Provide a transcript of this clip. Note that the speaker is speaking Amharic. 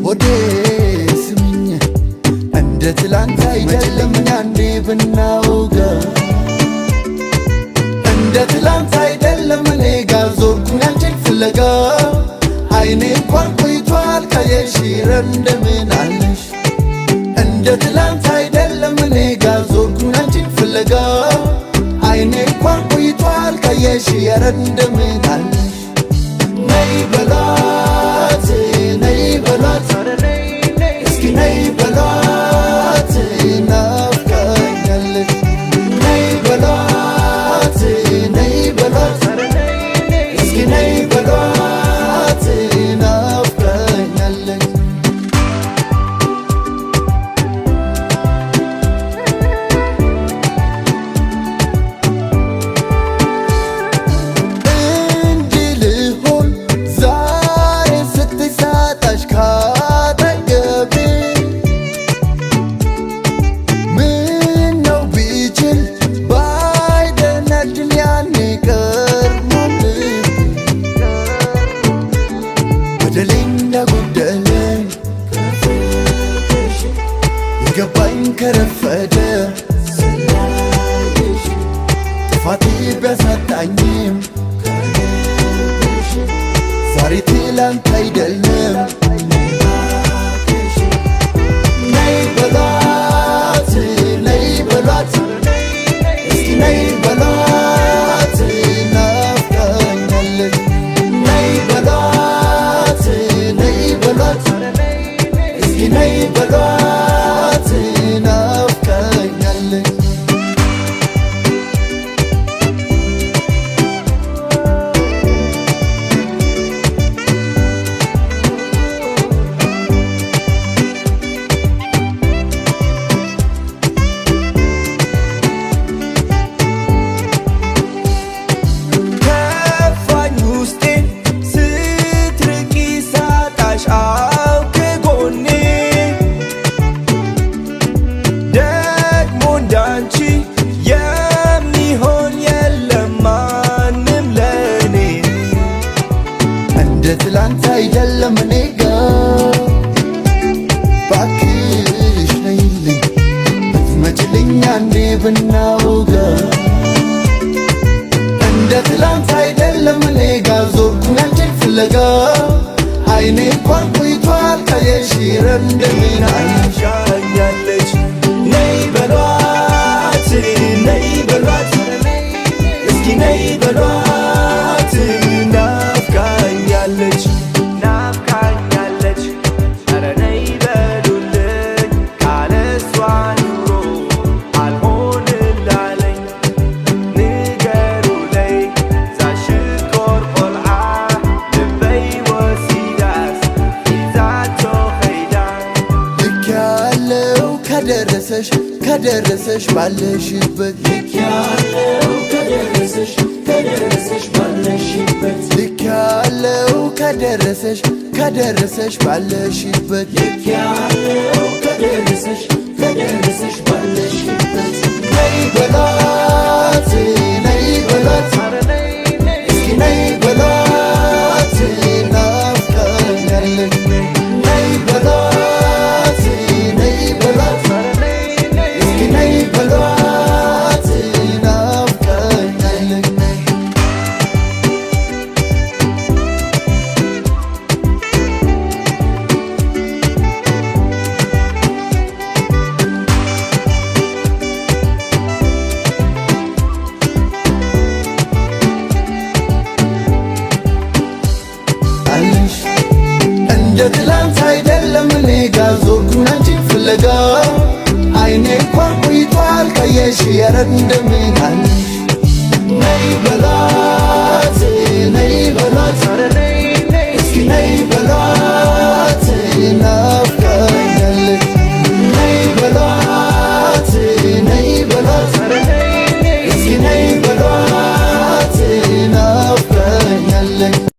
ወዴ ስሚኝ እንደ ትላንት አይደለም ያኔ ብናውጋ እንደ ትላንት አይደለም እኔ ጋር ዞርኩኝ አንቺን ፍለጋ አይኔ እንኳን ቆይቷል ካየሽ እንደምን አለሽ እንደ ትላንት አይደለም እኔ ጋር ዞርኩኝ አንቺን ፍለጋ አይኔ እንኳን ቆይቷል ካየሽ እንደምን አለሽ ነይ በሏት ነይ በሏት እስኪ ነይ በሏት ናፍቃኛለች ነይ በሏት ነይ በሏት እስኪ ነይ በሏት ናፍቃኛለች ገባኝ ከረፈደ ጥፋቴ ቢያሳጣኝም ዛሬ ትላንት አይደለም ነይ በሏት ነይ በሏት እስኪ ነይ በሏት ናፍቃኛለች ነይ በሏት ነይ በሏት እስኪ ነይ በሏት ትላንት አይደለም እኔ ጋር ባክሽ ነይልኝ ብትመጪልኝ አንዴ ብናውጋ እንደ ትላንት አይደለም እኔ ጋር ዞርኩኝ አንቺን ፍለጋ አይኔ እንኳን ቆይቷል ካየሽ እንደምን አልሻኛለች ነይ በሏት ነይ በሏት እስኪ ነይ በሏት ናፍቃኛለች ኧረ ነይ በሉልኝ ካለሷ ኑሮ አልሆንላለኝ ንገሩለይ ዛሽኮር ቆልዓ ልበይ ወሲዳስ ይዛቶ ኸይዳ ልክ ያለው ከደረሰሽ ባለሽበት ልክ ያለው ከደረሰሽ ባለሽበት ልክ ያለው ከደረሰሽ ባለሽበት ልክ ያለው ከደረሰሽ ባለሽበት ነይ በሏት ነይ በሏት እስኪ ነይ በሏት ናፍቃኛለች ነይ በሏት ነይ በሏት እስኪ ነይ በሏት ናፍቃኛለች እንደ ትላንት አይደለም እኔ ጋር ዞርኩኝ አንቺን ፍለጋ አይኔ እንኳን ቆይቷል ካየሽ እንደምን አለሽ ነይ በሏት ነይ በሏት እስኪ ነይ በሏት